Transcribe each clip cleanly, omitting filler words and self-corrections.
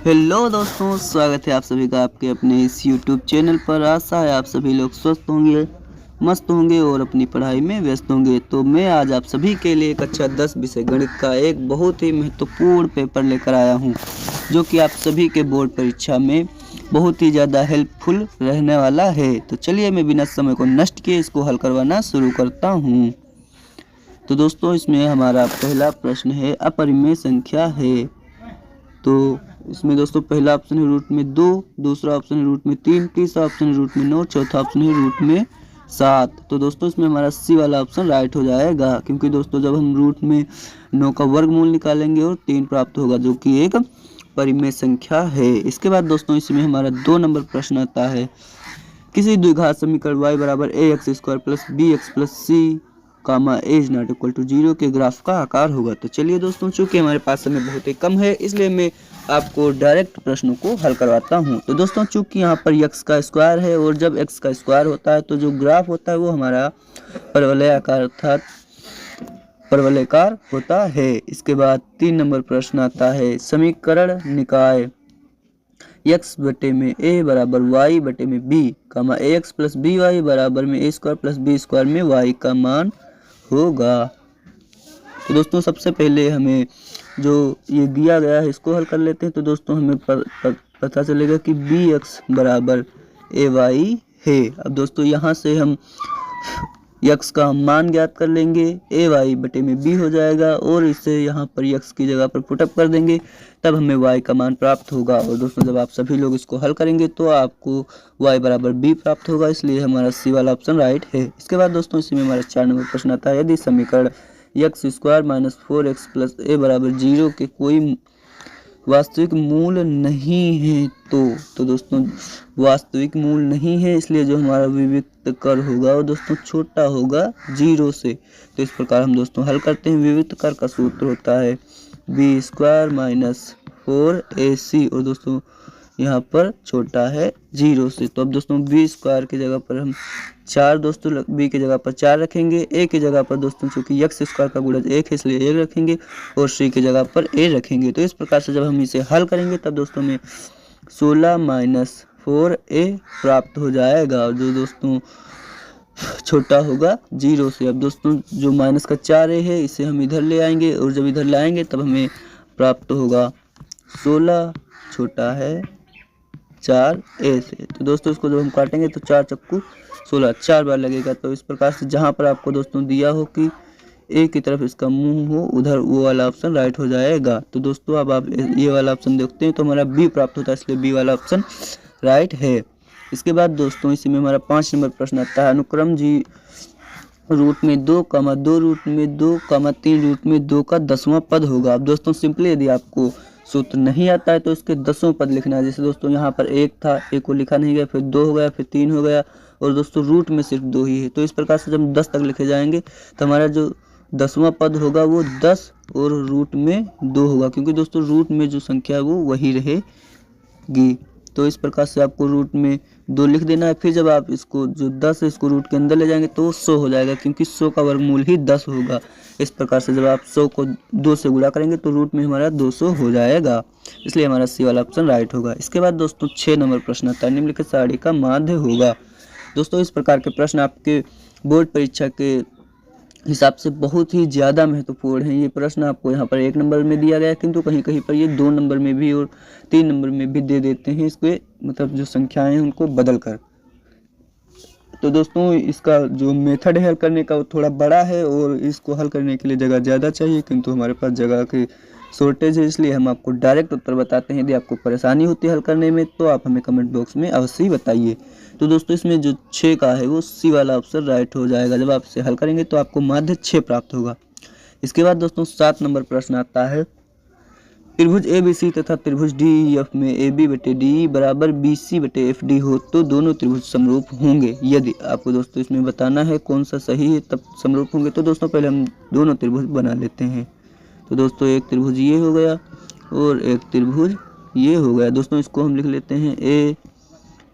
Hello दोस्तों, स्वागत है आप सभी का आपके अपने इस यूट्यूब चैनल पर। आशा है आप सभी लोग स्वस्थ होंगे, मस्त होंगे और अपनी पढ़ाई में व्यस्त होंगे। तो मैं आज आप सभी के लिए कक्षा 10 विषय गणित का एक बहुत ही महत्वपूर्ण पेपर लेकर आया हूं, जो कि आप सभी के बोर्ड परीक्षा में बहुत ही ज़्यादा हेल्पफुल रहने वाला है। तो चलिए मैं बिना समय को नष्ट किए इसको हल करवाना शुरू करता हूँ। तो दोस्तों, इसमें हमारा पहला प्रश्न है, अपरिमेय संख्या है। तो इसमें दोस्तों पहला ऑप्शन है रूट में 2, दूसरा ऑप्शन है रूट में 3, तीसरा ऑप्शन है रूट में 9, चौथा ऑप्शन है रूट में 7। तो दोस्तों इसमें हमारा सी वाला ऑप्शन राइट हो जाएगा, क्योंकि दोस्तों जब हम रूट में 9 का वर्गमूल निकालेंगे और 3 प्राप्त होगा, जो कि एक परिमेय संख्या है। इसके बाद दोस्तों इसमें हमारा 2 नंबर प्रश्न आता है, किसी द्विघात समीकरण y बराबर ax² plus bx plus c comma a is not equal to 0 के ग्राफ का आकार होगा। तो चलिए दोस्तों, चूंकि हमारे पास समय बहुत ही कम है, इसलिए मैं आपको डायरेक्ट प्रश्नों को हल करवाता हूं। तो दोस्तों चूंकि यहाँ पर x का स्क्वायर है, और जब x का स्क्वायर होता है तो जो ग्राफ होता है वो हमारा परवलयाकार अर्थात परवलयकार होता है। इसके बाद 3 नंबर प्रश्न आता है, समीकरण निकाय x बटे में a बराबर y बटे में b comma ax plus by बराबर में a² प्लस b² में y का मान होगा। तो दोस्तों सबसे पहले हमें जो ये दिया गया है इसको हल कर लेते हैं। तो दोस्तों हमें पता चलेगा कि bx बराबर ay है। अब दोस्तों यहाँ से हम x का मान ज्ञात कर लेंगे, ay बटे में b हो जाएगा, और इसे यहाँ पर x की जगह पर पुटअप कर देंगे, तब हमें y का मान प्राप्त होगा। और दोस्तों जब आप सभी लोग इसको हल करेंगे तो आपको y बराबर b प्राप्त होगा, इसलिए हमारा सी वाला ऑप्शन राइट है। इसके बाद दोस्तों इसी में हमारा 4 नंबर प्रश्न आता है, यदि समीकरण x² minus 4x plus a बराबर 0 के कोई वास्तविक मूल नहीं है तो दोस्तों वास्तविक मूल नहीं है, इसलिए जो हमारा विविक्त कर होगा वो दोस्तों छोटा होगा 0 से। तो इस प्रकार हम दोस्तों हल करते हैं। विविक्त कर का सूत्र होता है b² माइनस 4ac, और दोस्तों यहाँ पर छोटा है 0 से। तो अब दोस्तों b² की जगह पर हम 4 दोस्तों b की जगह पर 4 रखेंगे, a की जगह पर दोस्तों चूंकि x² का गुणज 1 है इसलिए 1 रखेंगे, और c की जगह पर a रखेंगे। तो इस प्रकार से जब हम इसे हल करेंगे तब दोस्तों में 16 माइनस 4a प्राप्त हो जाएगा, और जो दोस्तों छोटा होगा 0 से। अब दोस्तों जो माइनस का 4a है इसे हम इधर ले आएंगे, और जब इधर लाएंगे तब हमें प्राप्त होगा 16 छोटा है 4a से। तो दोस्तों इसको जब हम काटेंगे तो 4 चक्कू 16 4 बार लगेगा। तो इस प्रकार से जहाँ पर आपको दोस्तों दिया हो कि a की तरफ इसका मुंह हो, उधर वो वाला ऑप्शन राइट हो जाएगा। तो दोस्तों अब आप ये वाला ऑप्शन देखते हैं तो हमारा b प्राप्त होता है, इसलिए b वाला ऑप्शन राइट है। इसके बाद दोस्तों इसी में हमारा 5 नंबर प्रश्न आता है, अनुक्रम जी रूट में 2, 2 रूट में 2, 3 रूट में 2 का 10वां पद होगा। अब दोस्तों सिंपली यदि आपको सूत्र नहीं आता है तो इसके 10वां पद लिखना है। जैसे दोस्तों यहाँ पर 1 था, 1 को लिखा नहीं गया, फिर 2 हो गया, फिर 3 हो गया, और दोस्तों रूट में सिर्फ 2 ही है। तो इस प्रकार से जब 10 तक लिखे जाएंगे तो हमारा जो 10वां पद होगा वो 10 और रूट में 2 होगा, क्योंकि दोस्तों रूट में जो संख्या है वो वही रहेगी। तो इस प्रकार से आपको रूट में 2 लिख देना है। फिर जब आप इसको जो 10 है इसको रूट के अंदर ले जाएंगे तो 100 हो जाएगा, क्योंकि 100 का वर्गमूल ही 10 होगा। इस प्रकार से जब आप 100 को 2 से गुणा करेंगे तो रूट में हमारा 200 हो जाएगा, इसलिए हमारा सी वाला ऑप्शन राइट होगा। इसके बाद दोस्तों 6 नंबर प्रश्न आता है, निम्नलिखित सारणी का माध्य होगा। दोस्तों इस प्रकार के प्रश्न आपके बोर्ड परीक्षा के हिसाब से बहुत ही ज़्यादा महत्वपूर्ण है। ये प्रश्न आपको यहाँ पर 1 नंबर में दिया गया है, किंतु कहीं कहीं पर ये 2 नंबर में भी और 3 नंबर में भी दे देते हैं, इसके मतलब जो संख्याएं हैं उनको बदल कर। तो दोस्तों इसका जो मेथड है हल करने का वो थोड़ा बड़ा है, और इसको हल करने के लिए जगह ज़्यादा चाहिए, किंतु हमारे पास जगह की शॉर्टेज है, इसलिए हम आपको डायरेक्ट उत्तर बताते हैं। यदि आपको परेशानी होती है हल करने में तो आप हमें कमेंट बॉक्स में अवश्य बताइए। तो दोस्तों इसमें जो 6 का है वो सी वाला ऑप्शन राइट हो जाएगा। जब आप इसे हल करेंगे तो आपको माध्य 6 प्राप्त होगा। इसके बाद दोस्तों 7 नंबर प्रश्न आता है, त्रिभुज ABC तथा त्रिभुज DEF में AB बटे DE बराबर BC बटे FD हो तो दोनों त्रिभुज समरूप होंगे। यदि आपको दोस्तों इसमें बताना है कौन सा सही है तब समरूप होंगे। तो दोस्तों पहले हम दोनों त्रिभुज बना लेते हैं। तो दोस्तों एक त्रिभुज ये हो गया और एक त्रिभुज ये हो गया। दोस्तों इसको हम लिख लेते हैं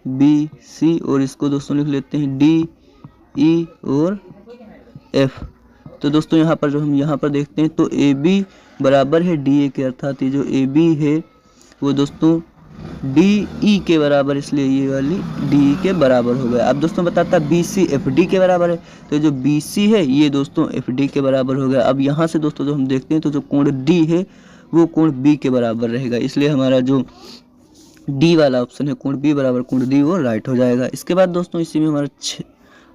ABC, और इसको दोस्तों लिख लेते हैं DE और F। तो दोस्तों यहाँ पर देखते हैं तो AB बराबर है DA के, अर्थात ये जो AB है वो दोस्तों डी ई के बराबर, इसलिए ये वाली डी ई के बराबर हो गया। अब दोस्तों बताता बी सी एफ डी के बराबर है, तो जो बी सी है ये दोस्तों एफ डी के बराबर हो गया। अब यहाँ से दोस्तों जो हम देखते हैं तो जो कोण डी है वो कोण बी के बराबर रहेगा, इसलिए हमारा जो डी वाला ऑप्शन है कोण बी बराबर कोण डी वो राइट हो जाएगा। इसके बाद दोस्तों इसी में हमारा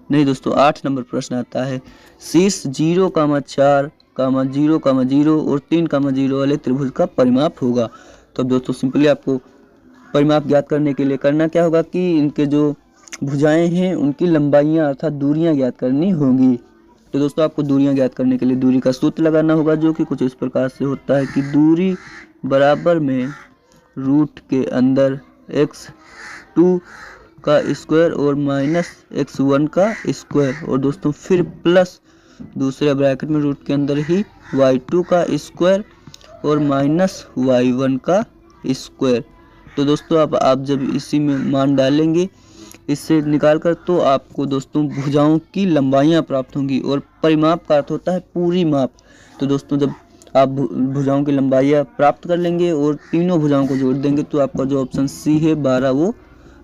नहीं दोस्तों 8 नंबर प्रश्न आता है, शीर्ष 0,4, 0,0 और 3,0 वाले त्रिभुज का परिमाप होगा। तो अब दोस्तों सिंपली आपको परिमाप ज्ञात करने के लिए करना क्या होगा कि इनके जो भुजाएं हैं उनकी लंबाइयां अर्थात दूरियां ज्ञात करनी होंगी। तो दोस्तों आपको दूरियां ज्ञात करने के लिए दूरी का सूत्र लगाना होगा, जो कि कुछ इस प्रकार से होता है कि दूरी बराबर में रूट के अंदर x2 का स्क्वायर और माइनस x1 का स्क्वायर, और दोस्तों फिर प्लस दूसरे ब्रैकेट में रूट के अंदर ही y2 का स्क्वायर और माइनस y1 का स्क्वायर। तो दोस्तों अब आप जब इसी में मान डालेंगे इससे निकाल कर, तो आपको दोस्तों भुजाओं की लंबाइयाँ प्राप्त होंगी, और परिमाप का अर्थ होता है पूरी माप। तो दोस्तों जब आप भुजाओं की लंबाइयाँ प्राप्त कर लेंगे और तीनों भुजाओं को जोड़ देंगे तो आपका जो ऑप्शन सी है 12 वो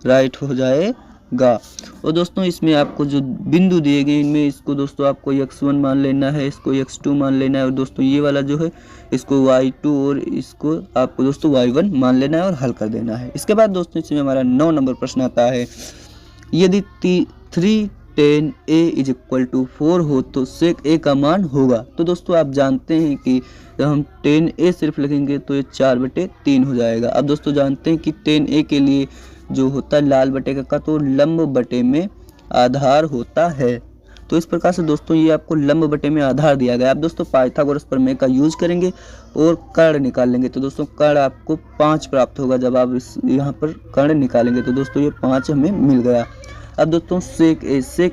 राइट हो जाएगा। और दोस्तों इसमें आपको जो बिंदु दिए गए इनमें इसको दोस्तों आपको x1 मान लेना है, इसको x2 मान लेना है, और दोस्तों ये वाला जो है इसको y2 और इसको आपको दोस्तों y1 मान लेना है और हल कर देना है। इसके बाद दोस्तों इसमें हमारा 9 नंबर प्रश्न आता है, यदि 3 tan a is equal to 4 हो तो sec a का मान होगा। तो दोस्तों आप जानते हैं कि जब हम tan a सिर्फ लिखेंगे तो ये 4/3 हो जाएगा। अब दोस्तों जानते हैं कि tan a के लिए जो होता है लाल बटे का तो लंब बटे में आधार होता है। तो इस प्रकार से दोस्तों ये आपको लंब बटे में आधार दिया गया। आप दोस्तों पाइथागोरस प्रमेय का यूज करेंगे और कर्ण निकाल लेंगे, तो दोस्तों कर्ण आपको 5 प्राप्त होगा। जब आप इस यहाँ पर कर्ण निकालेंगे तो दोस्तों ये 5 हमें मिल गया। अब दोस्तों सेक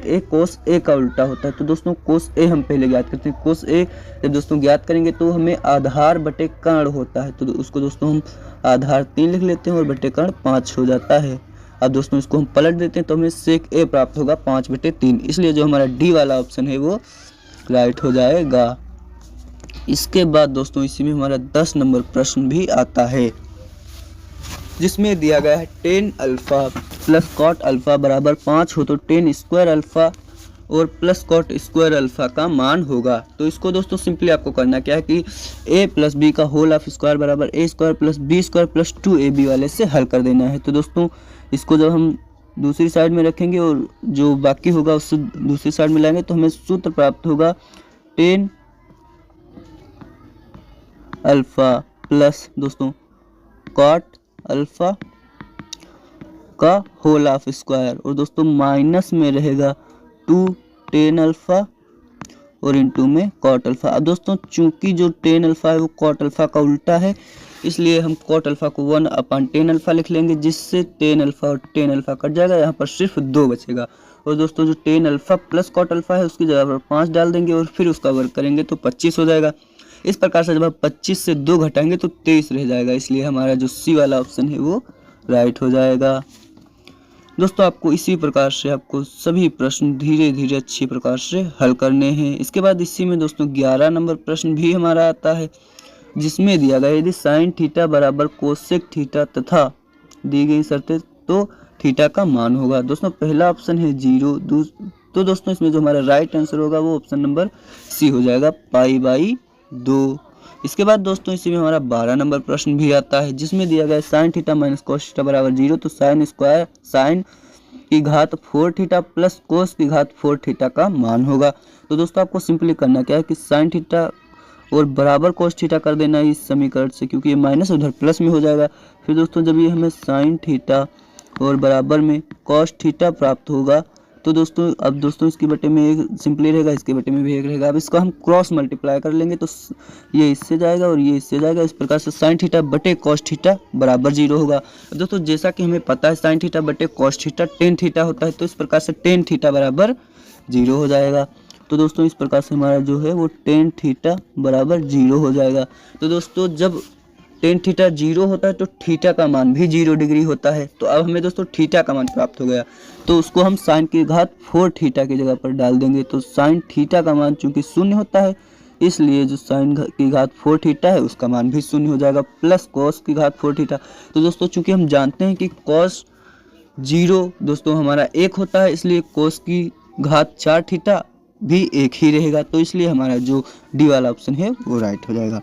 ए कोस ए का उल्टा होता है, तो दोस्तों कोस ए हम पहले ज्ञात करते हैं। कोस ए जब दोस्तों ज्ञात करेंगे तो हमें आधार बटे कर्ण होता है, तो उसको दोस्तों हम आधार 3 लिख लेते हैं और बटे कर्ण 5 हो जाता है। अब दोस्तों इसको हम पलट देते हैं तो हमें सेक ए प्राप्त होगा 5/3, इसलिए जो हमारा डी वाला ऑप्शन है वो राइट हो जाएगा। इसके बाद दोस्तों इसी में हमारा 10 नंबर प्रश्न भी आता है, जिसमें दिया गया है tan alpha plus cot alpha बराबर 5 हो तो tan स्क्वायर अल्फा और प्लस कॉट स्क्वायर अल्फा का मान होगा। तो इसको दोस्तों सिंपली आपको करना क्या है कि a प्लस बी का होल ऑफ स्क्वायर बराबर a square plus b square plus 2ab वाले से हल कर देना है। तो दोस्तों इसको जब हम दूसरी साइड में रखेंगे और जो बाकी होगा उससे दूसरी साइड में लाएंगे तो हमें सूत्र प्राप्त होगा tan अल्फा प्लस दोस्तों कॉट अल्फा का होल ऑफ स्क्वायर, और दोस्तों माइनस में रहेगा 2 tan अल्फा और इनटू में कॉट अल्फा। अब दोस्तों चूंकि जो tan अल्फा है वो कॉट अल्फा का उल्टा है, इसलिए हम कॉट अल्फा को 1/tan अल्फा लिख लेंगे, जिससे tan अल्फा और tan अल्फा कट जाएगा, यहाँ पर सिर्फ 2 बचेगा। और दोस्तों जो tan alpha plus cot alpha है उसकी जगह पर 5 डाल देंगे और फिर उसका वर्ग करेंगे तो 25 हो जाएगा। इस प्रकार से जब आप 25 से 2 घटाएंगे तो 23 रह जाएगा, इसलिए हमारा जो सी वाला ऑप्शन है वो राइट हो जाएगा। दोस्तों आपको इसी प्रकार से आपको सभी प्रश्न धीरे धीरे अच्छी प्रकार से हल करने हैं। इसके बाद इसी में दोस्तों 11 नंबर प्रश्न भी हमारा आता है, जिसमें दिया गया यदि साइन थीटा बराबर कोसेक थीटा तथा दी गई शर्तें तो थीटा का मान होगा। दोस्तों पहला ऑप्शन है 0, तो दोस्तों इसमें जो हमारा राइट आंसर होगा वो ऑप्शन नंबर सी हो जाएगा π/2। इसके बाद दोस्तों इसी में हमारा 12 नंबर प्रश्न भी आता है, जिसमें दिया गया है sine theta minus cos theta बराबर 0, तो साइन स्क्वायर साइन की घात 4 थीटा प्लस कोस की घात 4 थीटा का मान होगा। तो दोस्तों आपको सिंपली करना क्या है कि साइन थीटा और बराबर कोस थीटा कर देना है इस समीकरण से, क्योंकि ये माइनस उधर प्लस में हो जाएगा। फिर दोस्तों जब ये हमें साइन थीटा और बराबर में कॉस थीटा प्राप्त होगा तो दोस्तों अब दोस्तों इसके बटे में एक सिंपली रहेगा, इसके बटे में भी एक रहेगा। अब इसका हम क्रॉस मल्टीप्लाई कर लेंगे तो ये इससे जाएगा और ये इससे जाएगा। इस प्रकार से साइन थीटा बटे कॉस थीटा बराबर 0 होगा। दोस्तों जैसा कि हमें पता है साइन थीटा बटे कॉस थीटा टेन थीटा होता है, तो इस प्रकार से टेन थीटा बराबर 0 हो जाएगा। तो दोस्तों इस प्रकार से हमारा जो है वो टेन थीटा बराबर 0 हो जाएगा। तो दोस्तों जब टेन थीटा 0 होता है तो थीटा का मान भी 0 डिग्री होता है। तो अब हमें दोस्तों थीटा का मान प्राप्त हो गया, तो उसको हम साइन की घात 4 थीटा की जगह पर डाल देंगे। तो साइन थीटा का मान चूंकि 0 होता है इसलिए जो साइन की घात 4 थीटा है उसका मान भी शून्य हो जाएगा, प्लस कॉस की घात 4 थीटा। तो दोस्तों चूंकि हम जानते हैं कि कॉस 0 दोस्तों हमारा 1 होता है, इसलिए कॉस की घात 4 थीटा भी 1 ही रहेगा, तो इसलिए हमारा जो डी वाला ऑप्शन है वो राइट हो जाएगा।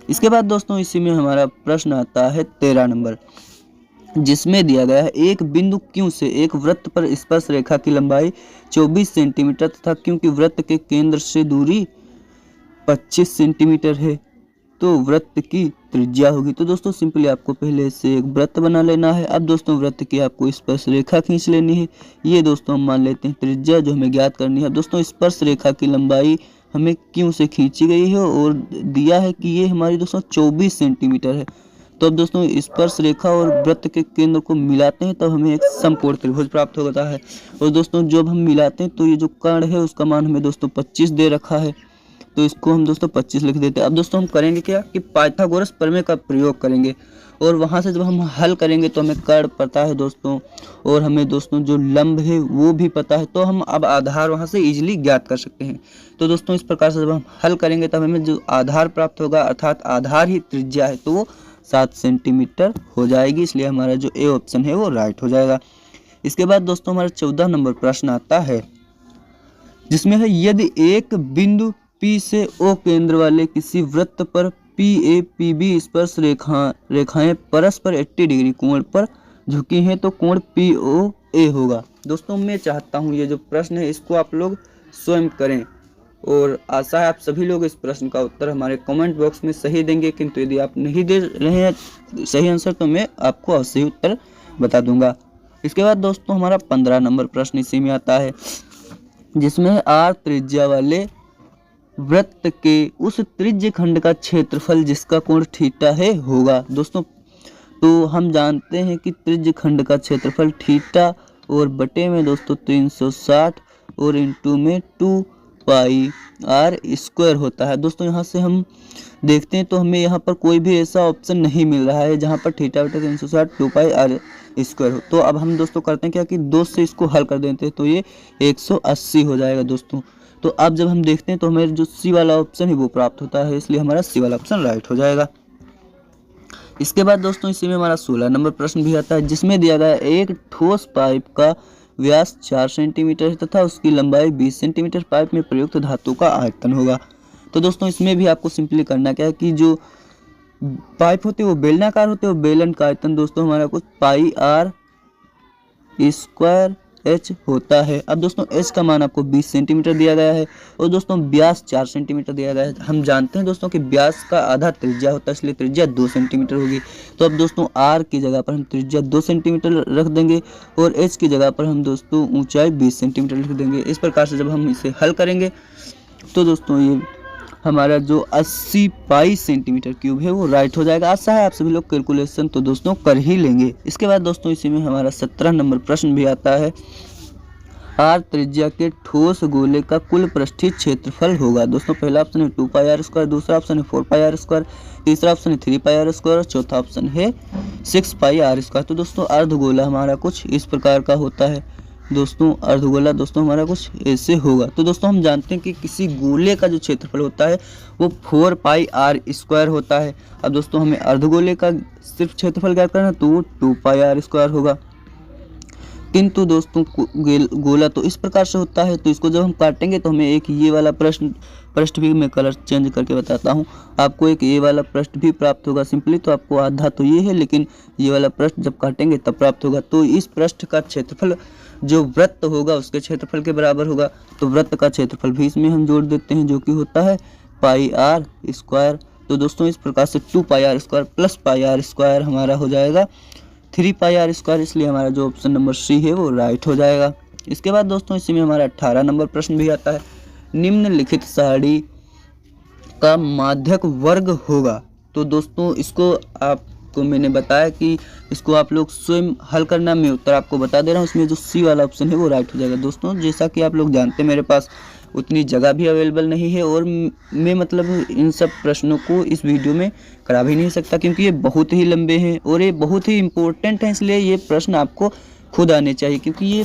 इसके बाद दोस्तों इसी में हमारा प्रश्न आता है 13 नंबर, जिसमें दिया गया है एक बिंदु Q से एक वृत्त पर स्पर्श रेखा की लंबाई 24 सेंटीमीटर तथा Q की वृत्त के केंद्र से दूरी 25 सेंटीमीटर है, तो वृत्त की त्रिज्या होगी। तो दोस्तों सिंपली आपको पहले से एक वृत्त बना लेना है। अब दोस्तों वृत्त की आपको स्पर्श रेखा खींच लेनी है। ये दोस्तों हम मान लेते हैं त्रिज्या जो हमें ज्ञात करनी है। दोस्तों स्पर्श रेखा की लंबाई हमें Q से खींची गई है और दिया है कि ये हमारी दोस्तों 24 सेंटीमीटर है। तो अब दोस्तों स्पर्श रेखा और वृत्त के केंद्र को मिलाते हैं तब हमें एक समकोण त्रिभुज प्राप्त होता है। और दोस्तों जब हम मिलाते हैं तो ये जो कर्ण है उसका मान हमें दोस्तों 25 दे रखा है, तो इसको हम दोस्तों 25 लिख देते हैं। अब दोस्तों हम करेंगे क्या कि पाइथागोरस प्रमेय का प्रयोग करेंगे और वहाँ से जब हम हल करेंगे तो हमें कर्ण पता है दोस्तों, और हमें दोस्तों जो लंब है वो भी पता है, तो हम अब आधार वहाँ से इजीली ज्ञात कर सकते हैं। तो दोस्तों इस प्रकार से जब हम हल करेंगे तब हमें जो आधार प्राप्त होगा, अर्थात आधार ही त्रिज्या है, तो वो 7 सेंटीमीटर हो जाएगी, इसलिए हमारा जो ए ऑप्शन है वो राइट हो जाएगा। इसके बाद दोस्तों हमारा 14 नंबर प्रश्न आता है, जिसमें है यदि एक बिंदु P से O केंद्र वाले किसी वृत्त पर PAPB स्पर्श रेखाएं परस्पर 80 डिग्री कोण पर झुकी हैं तो कोण POA होगा। दोस्तों मैं चाहता हूं ये जो प्रश्न है इसको आप लोग स्वयं करें, और आशा है आप सभी लोग इस प्रश्न का उत्तर हमारे कमेंट बॉक्स में सही देंगे, किंतु यदि आप नहीं दे रहे हैं सही आंसर तो मैं आपको अवश्य उत्तर बता दूंगा। इसके बाद दोस्तों हमारा 15 नंबर प्रश्न इसी में आता है, जिसमें R त्रिज्या वाले वृत्त के उस त्रिज्य खंड का क्षेत्रफल जिसका कोण थीटा है होगा। दोस्तों तो हम जानते हैं कि त्रिज्य खंड का क्षेत्रफल थीटा और बटे में दोस्तों 360 और इंटू में 2 पाई आर स्क्वायर होता है। दोस्तों यहाँ से हम देखते हैं तो हमें यहाँ पर कोई भी ऐसा ऑप्शन नहीं मिल रहा है जहाँ पर थीटा बटे 360 2 पाई आर स्क्वायर हो। तो अब हम दोस्तों करते हैं क्या कि 2 से इसको हल कर देते हैं तो ये 180 हो जाएगा दोस्तों। तो अब जब हम देखते हैं तो हमें जो सी वाला ऑप्शन है वो प्राप्त होता है, इसलिए हमारा सी वाला ऑप्शन राइट हो जाएगा। इसके बाद दोस्तों इसी में हमारा 16 नंबर प्रश्न भी आता है, जिसमें दिया गया एक ठोस पाइप का व्यास 4 सेंटीमीटर है तथा उसकी लंबाई 20 सेंटीमीटर। पाइप में प्रयुक्त धातु का आयतन होगा। तो दोस्तों इसमें भी आपको सिंपली करना क्या है कि जो पाइप होते हैं वो बेलनाकार होते हैं, वो बेलन का आयतन दोस्तों हमारा कुछ पाई आर स्क्वायर एच होता है। अब दोस्तों एच का मान आपको 20 सेंटीमीटर दिया गया है और दोस्तों व्यास 4 सेंटीमीटर दिया गया है। हम जानते हैं दोस्तों कि व्यास का आधा त्रिज्या होता है, इसलिए त्रिज्या 2 सेंटीमीटर होगी। तो अब दोस्तों आर की जगह पर हम त्रिज्या 2 सेंटीमीटर रख देंगे और एच की जगह पर हम दोस्तों ऊंचाई 20 सेंटीमीटर लिख देंगे। इस प्रकार से जब हम इसे हल करेंगे तो दोस्तों ये हमारा जो 80 पाई सेंटीमीटर क्यूब है वो राइट हो जाएगा। आशा है आप सभी लोग कैलकुलेशन तो दोस्तों कर ही लेंगे। इसके बाद दोस्तों इसी में हमारा 17 नंबर प्रश्न भी आता है, आर त्रिज्या के ठोस गोले का कुल पृष्ठीय क्षेत्रफल होगा। दोस्तों पहला ऑप्शन है 2 पाई आर स्क्वायर, दूसरा ऑप्शन है 4 पाई आर स्क्वायर, तीसरा ऑप्शन है 3 पाई आर स्क्वायर और चौथा ऑप्शन है 6 पाई आर स्क्वायर। तो दोस्तों अर्धगोला हमारा कुछ इस प्रकार का होता है। दोस्तों अर्धगोला दोस्तों हमारा कुछ ऐसे होगा। तो दोस्तों हम जानते हैं कि किसी गोले का जो क्षेत्रफल होता है वो 4 पाई आर स्क्वायर होता है। अब दोस्तों हमें अर्धगोले का सिर्फ क्षेत्रफल क्या करना है तो वो 2 पाई आर स्क्वायर होगा। किंतु दोस्तों गोला तो इस प्रकार से होता है, तो इसको जब हम काटेंगे तो हमें एक ये वाला पृष्ठ भी मैं कलर चेंज करके बताता हूँ आपको, एक ये वाला पृष्ठ भी प्राप्त होगा सिंपली। तो आपको आधा तो ये है लेकिन ये वाला पृष्ठ जब काटेंगे तब प्राप्त होगा। तो इस पृष्ठ का क्षेत्रफल जो वृत्त होगा उसके क्षेत्रफल के बराबर होगा। तो वृत्त का क्षेत्रफल भी इसमें हम जोड़ देते हैं जो कि होता है पाई आर स्क्वायर। तो दोस्तों इस प्रकार से 2 pi r square plus pi r square हमारा हो जाएगा 3 पाई आर स्क्वायर, इसलिए हमारा जो ऑप्शन नंबर सी है वो राइट हो जाएगा। इसके बाद दोस्तों इसी में हमारा 18 नंबर प्रश्न भी आता है, निम्नलिखित सारणी का माध्यक वर्ग होगा। तो दोस्तों इसको आपको मैंने बताया कि इसको आप लोग स्वयं हल करना, मैं उत्तर आपको बता दे रहा हूँ। इसमें जो सी वाला ऑप्शन है वो राइट हो जाएगा। दोस्तों जैसा कि आप लोग जानते हैं मेरे पास उतनी जगह भी अवेलेबल नहीं है और मैं मतलब इन सब प्रश्नों को इस वीडियो में करा भी नहीं सकता क्योंकि ये बहुत ही लंबे हैं और ये बहुत ही इम्पोर्टेंट हैं, इसलिए ये प्रश्न आपको खुद आने चाहिए क्योंकि ये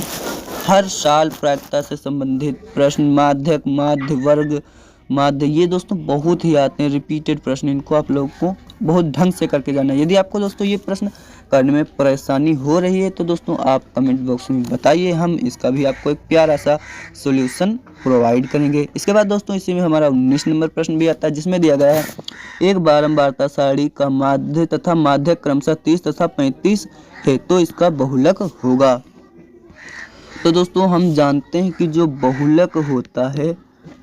हर साल प्रायिकता से संबंधित प्रश्न माध्यक, माध्य वर्ग माध्य। ये दोस्तों बहुत ही आते हैं रिपीटेड प्रश्न, इनको आप लोगों को बहुत ढंग से करके जाना है। यदि आपको दोस्तों ये प्रश्न करने में परेशानी हो रही है तो दोस्तों आप कमेंट बॉक्स में बताइए, हम इसका भी आपको एक प्यारा सा सॉल्यूशन प्रोवाइड करेंगे। इसके बाद दोस्तों इसी में हमारा 19 नंबर प्रश्न भी आता है, जिसमें दिया गया है एक बारंबारता सारणी का माध्य तथा माध्यक क्रमशः 30 तथा 35 है, तो इसका बहुलक होगा। तो दोस्तों हम जानते हैं कि जो बहुलक होता है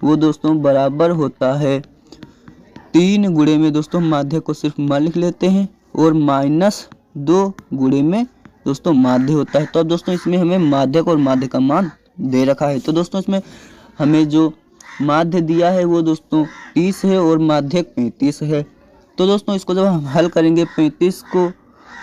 वो दोस्तों बराबर होता है 3 गुणे में दोस्तों माध्य को सिर्फ मान लिख लेते हैं और -2 गुणे में दोस्तों माध्य होता है। तो अब दोस्तों इसमें हमें माध्यक और माध्य का मान दे रखा है। तो दोस्तों इसमें हमें जो माध्य दिया है वो दोस्तों 30 है और माध्यक 35 है। तो दोस्तों इसको जब हम हल करेंगे 35 को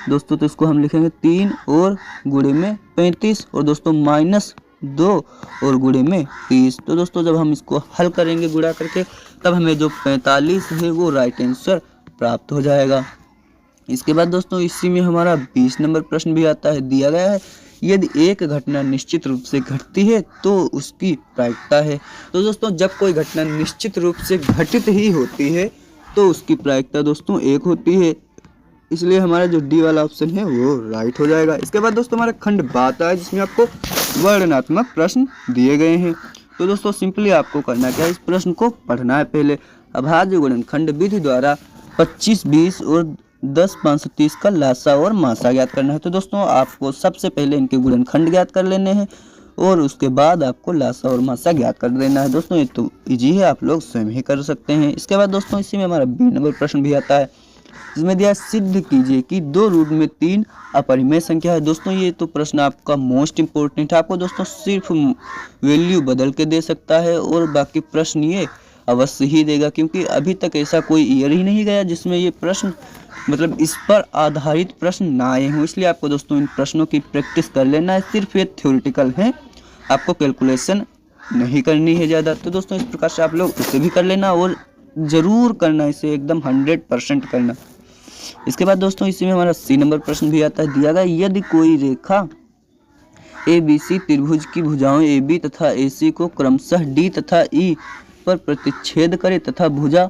दोस्तों, तो इसको हम लिखेंगे 3 और गुणे में 35 और दोस्तों -2 और गुणे में 30। तो दोस्तों जब हम इसको हल करेंगे गुणा करके, तब हमें जो 45 है वो राइट आंसर प्राप्त हो जाएगा। इसके बाद दोस्तों इसी में हमारा 20 नंबर प्रश्न भी आता है। दिया गया है यदि एक घटना निश्चित रूप से घटती है तो उसकी प्रायिकता है। तो दोस्तों जब कोई घटना निश्चित रूप से घटित ही होती है तो उसकी प्रायिकता दोस्तों 1 होती है, इसलिए हमारा जो डी वाला ऑप्शन है वो राइट हो जाएगा। इसके बाद दोस्तों हमारा खंड बात है, जिसमें आपको वर्णनात्मक प्रश्न दिए गए हैं। तो दोस्तों सिंपली आपको करना क्या है, इस प्रश्न को पढ़ना है पहले। अभाज्य गुणनखंड विधि द्वारा 25, 20 और 10, 530 का लासा और मासा ज्ञात करना है। तो दोस्तों आपको सबसे पहले इनके गुणनखंड ज्ञात कर लेने हैं और उसके बाद आपको लासा और मासा ज्ञात कर देना है। दोस्तों ये तो इजी है, आप लोग स्वयं ही कर सकते हैं। इसके बाद दोस्तों इसी में हमारा 20 नंबर प्रश्न भी आता है, जिसमें दिया सिद्ध कीजिए कि 2 रूट में 3 अपरिमेय संख्या है। दोस्तों ये तो प्रश्न आपका मोस्ट इम्पोर्टेंट है, आपको दोस्तों सिर्फ वैल्यू बदल के दे सकता है और बाकी प्रश्न ये अवश्य ही देगा, क्योंकि अभी तक ऐसा कोई ईयर ही नहीं गया जिसमें ये प्रश्न मतलब इस पर आधारित प्रश्न ना आए हों। इसलिए आपको दोस्तों इन प्रश्नों की प्रैक्टिस कर लेना है, सिर्फ ये थ्योरेटिकल है, आपको कैलकुलेशन नहीं करनी है ज़्यादा। तो दोस्तों इस प्रकार से आप लोग इसे भी कर लेना और ज़रूर करना, इसे एकदम 100% करना। इसके बाद दोस्तों इसी में हमारा सी नंबर प्रश्न भी आता है। दिया गया यदि कोई रेखा ABC त्रिभुज की भुजाओं AB तथा AC को क्रमशः D तथा E पर प्रतिच्छेद करे तथा भुजा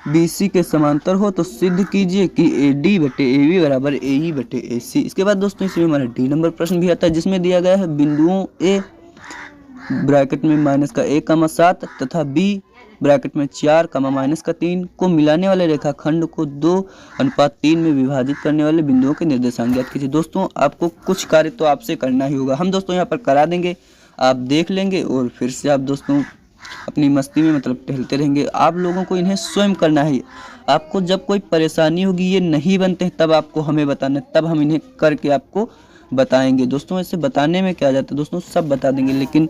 BC के समांतर हो तो सिद्ध कीजिए कि AD बटे AB बराबर AE बटे AC। इसके बाद दोस्तों इसमें हमारा डी नंबर प्रश्न भी आता है, जिसमें दिया गया है बिंदुओं A ब्रैकेट में -1,7 तथा B ब्रैकेट में 4, -3 को मिलाने वाले रेखाखंड को 2:3 में विभाजित करने वाले बिंदुओं के निर्देशांक ज्ञात कीजिए। दोस्तों आपको कुछ कार्य तो आपसे करना ही होगा, हम दोस्तों यहाँ पर करा देंगे, आप देख लेंगे और फिर से आप दोस्तों अपनी मस्ती में मतलब टहलते रहेंगे। आप लोगों को इन्हें स्वयं करना है। आपको जब कोई परेशानी होगी, ये नहीं बनते हैं, तब आपको हमें बताना, तब हम इन्हें करके आपको बताएंगे। दोस्तों ऐसे बताने में क्या जाता है, दोस्तों सब बता देंगे, लेकिन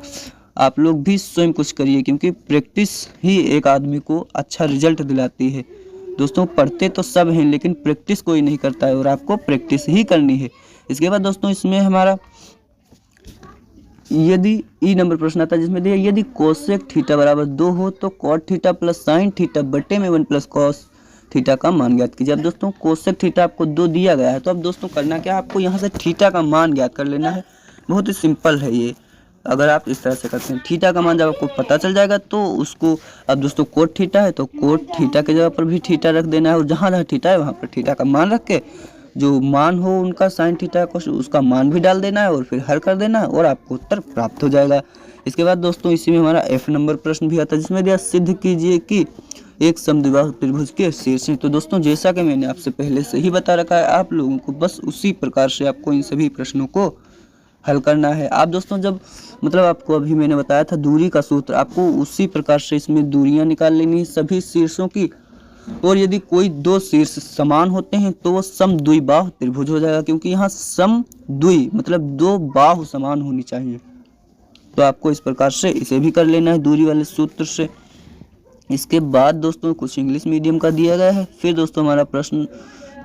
आप लोग भी स्वयं कुछ करिए, क्योंकि प्रैक्टिस ही एक आदमी को अच्छा रिजल्ट दिलाती है। दोस्तों पढ़ते तो सब हैं, लेकिन प्रैक्टिस कोई नहीं करता है और आपको प्रैक्टिस ही करनी है। इसके बाद दोस्तों इसमें हमारा यदि ई नंबर प्रश्न आता है, जिसमें दिया यदि कोसेक थीटा बराबर 2 हो तो cot theta plus sine theta बटे में 1 प्लस कॉस थीटा का मान ज्ञात कीजिए। अब दोस्तों कोसेक थीटा आपको 2 दिया गया है, तो अब दोस्तों करना क्या है, आपको यहाँ से थीटा का मान ज्ञात कर लेना है। बहुत ही सिंपल है ये, अगर आप इस तरह से करते हैं। थीटा का मान जब आपको पता चल जाएगा तो उसको, अब दोस्तों कोट थीटा है तो कोट थीटा के जगह पर भी थीटा रख देना है और जहाँ जहाँ थीटा है वहाँ पर थीटा का मान रख के जो मान हो उनका साइन थीटा को उसका मान भी डाल देना है और फिर हल कर देना है और आपको उत्तर प्राप्त हो जाएगा। इसके बाद दोस्तों इसी में हमारा एफ नंबर प्रश्न भी आता है, जिसमें दिया सिद्ध कीजिए कि एक समद्विबाहु त्रिभुज के शीर्ष हैं। तो दोस्तों जैसा कि मैंने आपसे पहले से ही बता रखा है, आप लोगों को बस उसी प्रकार से आपको इन सभी प्रश्नों को हल करना है। आप दोस्तों जब मतलब आपको अभी मैंने बताया था दूरी का सूत्र, आपको उसी प्रकार से इसमें दूरियां निकाल लेनी है सभी शीर्षों की। और यदि कोई 2 शीर्ष समान होते हैं तो वो समद्विबाहु त्रिभुज हो जाएगा, क्योंकि यहाँ समद्वि मतलब 2 बाहु समान होनी चाहिए। तो आपको इस प्रकार से इसे भी कर लेना है दूरी वाले सूत्र से। इसके बाद दोस्तों कुछ इंग्लिश मीडियम का दिया गया है। फिर दोस्तों हमारा प्रश्न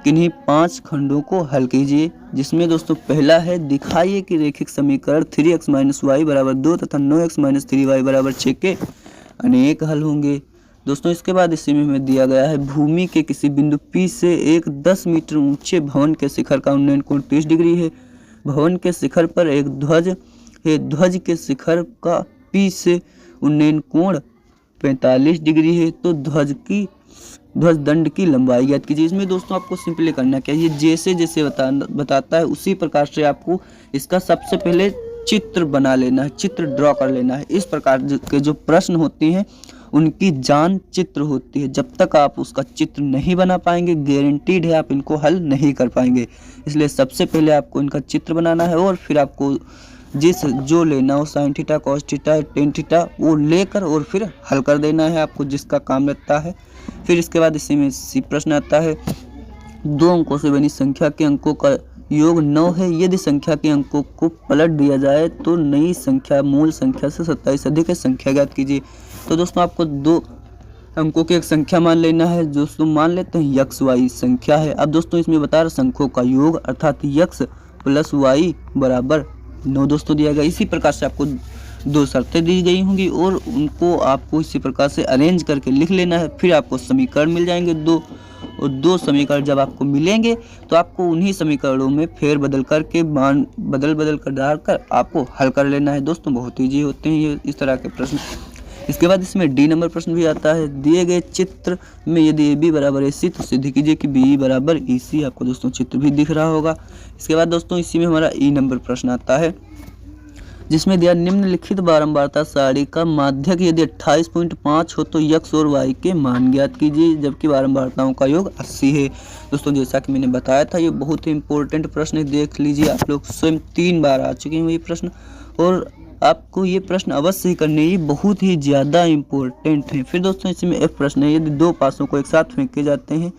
किन्हीं 5 खंडों को हल कीजिए, जिसमें दोस्तों पहला है दिखाइए कि रैखिक समीकरण 3x - y बराबर 2 तथा 9x - 3y बराबर 6 के अनेक हल होंगे। दोस्तों इसके बाद इसी में हमें दिया गया है भूमि के किसी बिंदु P से एक 10 मीटर ऊंचे भवन के शिखर का उन्नयन कोण 30 डिग्री है। भवन के शिखर पर एक ध्वज है, ध्वज के शिखर का P से उन्नयन कोण 45 डिग्री है तो ध्वज दंड की लंबाई ज्ञात कीजिए। इसमें दोस्तों आपको सिंपली करना क्या है, ये जैसे जैसे बताता है उसी प्रकार से आपको इसका सबसे पहले चित्र बना लेना है, चित्र ड्रॉ कर लेना है। इस प्रकार के जो प्रश्न होते हैं उनकी जान चित्र होती है। जब तक आप उसका चित्र नहीं बना पाएंगे गारंटीड है आप इनको हल नहीं कर पाएंगे। इसलिए सबसे पहले आपको इनका चित्र बनाना है और फिर आपको जो लेना हो sine theta, cos theta, tan theta वो लेकर और फिर हल कर देना है आपको जिसका काम रहता है। फिर इसके बाद इसी में सी प्रश्न आता है, 2 अंकों से बनी संख्या के अंकों का योग 9 है। यदि संख्या के अंकों को पलट दिया जाए तो नई संख्या मूल संख्या से 27 अधिक है, संख्या ज्ञात कीजिए। तो दोस्तों आपको 2 अंकों की एक संख्या मान लेना है, दोस्तों मान लेते हैं यक्स वाई संख्या है। अब दोस्तों इसमें बता रहे संख्याओं का योग अर्थात यक्स प्लस वाई बराबर 9 दोस्तों दिया गया। इसी प्रकार से आपको 2 शर्तें दी गई होंगी और उनको आपको इसी प्रकार से अरेंज करके लिख लेना है। फिर आपको समीकरण मिल जाएंगे 2 और 2 समीकरण जब आपको मिलेंगे तो आपको उन्हीं समीकरणों में फेर बदल करके मान बदल कर डालकर आपको हल कर लेना है। दोस्तों बहुत ईजी होते हैं ये इस तरह के प्रश्न। इसके बाद इसमें डी नंबर प्रश्न भी आता है, दिए गए चित्र में यदि ए बी बराबर ए सी तो सिद्ध कीजिए कि बी बराबर ई सी। आपको दोस्तों चित्र भी दिख रहा होगा। इसके बाद दोस्तों इसी में हमारा ई नंबर प्रश्न आता है जिसमें दिया निम्नलिखित बारंबारता सारणी का माध्यक यदि 28.5 हो तो यक्स और वाई के मान ज्ञात कीजिए, जबकि बारंबारताओं का योग 80 है। दोस्तों जैसा कि मैंने बताया था ये बहुत ही इंपॉर्टेंट प्रश्न है, देख लीजिए आप लोग स्वयं 3 बार आ चुके हैं ये प्रश्न और आपको ये प्रश्न अवश्य ही करने ये बहुत ही ज़्यादा इम्पोर्टेंट है। फिर दोस्तों इसमें एक प्रश्न है, यदि 2 पासों को एक साथ फेंके जाते हैं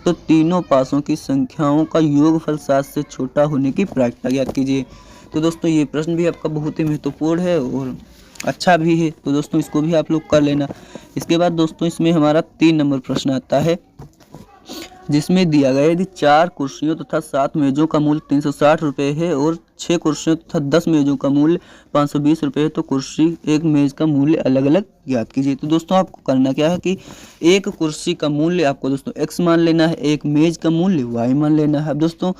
तो तीनों पासों की संख्याओं का योगफल 7 से छोटा होने की प्रायिकता ज्ञात कीजिए। तो दोस्तों ये प्रश्न भी आपका बहुत ही महत्वपूर्ण है और अच्छा भी है, तो दोस्तों इसको भी आप लोग कर लेना। इसके बाद दोस्तों इसमें हमारा 3 नंबर प्रश्न आता है जिसमें दिया गया यदि 4 कुर्सियों तथा 7 मेजों का मूल्य 360 रुपये है और 6 कुर्सियों तथा 10 मेजों का मूल्य 520 रुपये है तो कुर्सी एक मेज का मूल्य अलग अलग ज्ञात कीजिए। तो दोस्तों आपको करना क्या है कि एक कुर्सी का मूल्य आपको दोस्तों x मान लेना है, एक मेज का मूल्य y मान लेना है। अब दोस्तों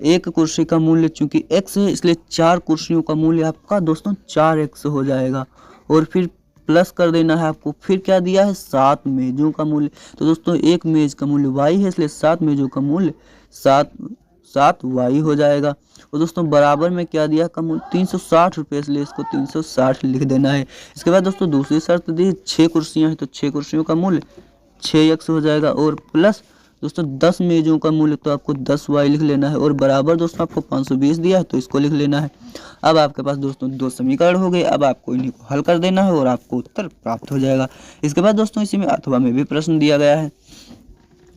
एक कुर्सी का मूल्य चूंकि x है इसलिए 4 कुर्सियों का मूल्य आपका दोस्तों 4x हो जाएगा और फिर प्लस कर देना है आपको। फिर क्या दिया है 7 मेजों का मूल्य, तो दोस्तों एक मेज का मूल्य y है इसलिए 7 मेजों का मूल्य 7y हो जाएगा। और दोस्तों बराबर में क्या दिया का मूल्य 360 रुपये इसलिए इसको 360 लिख देना है। इसके बाद दोस्तों दूसरी शर्त दी 6 कुर्सियाँ हैं तो 6 कुर्सियों का मूल्य 6x हो जाएगा और प्लस दोस्तों 10 मेजों का मूल्य तो आपको 10y लिख लेना है और बराबर दोस्तों आपको 520 दिया है तो इसको लिख लेना है। अब आपके पास दोस्तों 2 समीकरण हो गए, अब आपको इन्हीं को हल कर देना है और आपको उत्तर प्राप्त हो जाएगा। इसके बाद दोस्तों इसी में अथवा में भी प्रश्न दिया गया है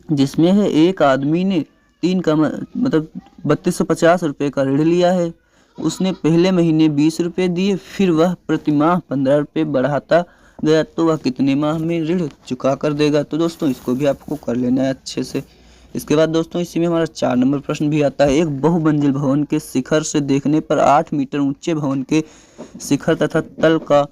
जिसमें है एक आदमी ने 3250 रुपये का ऋण लिया है। उसने पहले महीने 20 रुपये दिए, फिर वह प्रतिमाह 15 रुपये बढ़ाता गया तो वह कितने माह में ऋण चुका कर देगा। तो दोस्तों इसको भी आपको कर लेना है अच्छे से। इसके बाद दोस्तों इसी में हमारा 4 नंबर प्रश्न भी आता है, एक बहुमंजिल भवन के शिखर से देखने पर 8 मीटर ऊंचे भवन के शिखर तथा तल का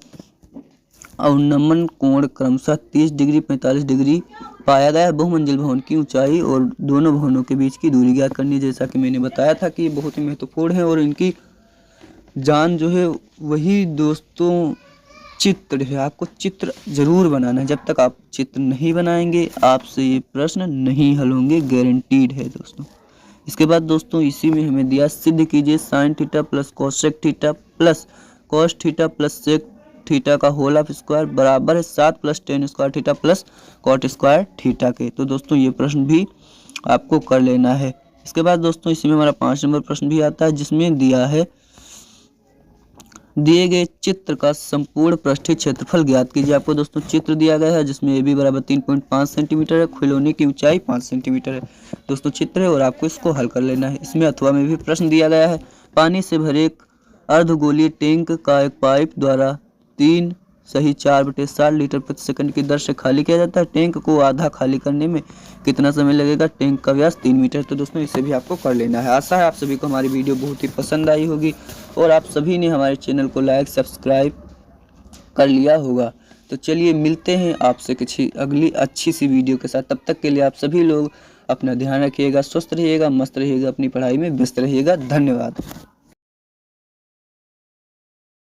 अवनमन कोण क्रमशः 30 डिग्री 45 डिग्री पाया गया। बहुमंजिल भवन की ऊंचाई और दोनों भवनों के बीच की दूरी ज्ञात करनी है। जैसा कि मैंने बताया था कि ये बहुत ही महत्वपूर्ण है और इनकी जान जो है वही दोस्तों चित्र है। आपको चित्र जरूर बनाना है, जब तक आप चित्र नहीं बनाएंगे आपसे ये प्रश्न नहीं हल होंगे, गारंटीड है दोस्तों। इसके बाद दोस्तों इसी में हमें दिया सिद्ध कीजिए sine theta plus cosec theta plus cos theta plus sec theta का होल ऑफ स्क्वायर बराबर है 7 plus tan square theta plus cot square theta के। तो दोस्तों ये प्रश्न भी आपको कर लेना है। इसके बाद दोस्तों इसी में हमारा 5 नंबर प्रश्न भी आता है जिसमें दिया है दिए गए चित्र का संपूर्ण पृष्ठीय क्षेत्रफल ज्ञात कीजिए। आपको दोस्तों चित्र दिया गया है जिसमें ए बी बराबर 3.5 सेंटीमीटर है, खिलौने की ऊंचाई 5 सेंटीमीटर है। दोस्तों चित्र है और आपको इसको हल कर लेना है। इसमें अथवा में भी प्रश्न दिया गया है, पानी से भरे एक अर्धगोलीय टैंक का एक पाइप द्वारा 3 सही 4/7 लीटर प्रति सेकंड की दर से खाली किया जाता है। टैंक को आधा खाली करने में कितना समय लगेगा? टैंक का व्यास 3 मीटर। तो दोस्तों इसे भी आपको कर लेना है। आशा है आप सभी को हमारी वीडियो बहुत ही पसंद आई होगी और आप सभी ने हमारे चैनल को लाइक सब्सक्राइब कर लिया होगा। तो चलिए मिलते हैं आपसे किसी अगली अच्छी सी वीडियो के साथ। तब तक के लिए आप सभी लोग अपना ध्यान रखिएगा, स्वस्थ रहिएगा, मस्त रहिएगा, अपनी पढ़ाई में व्यस्त रहिएगा। धन्यवाद।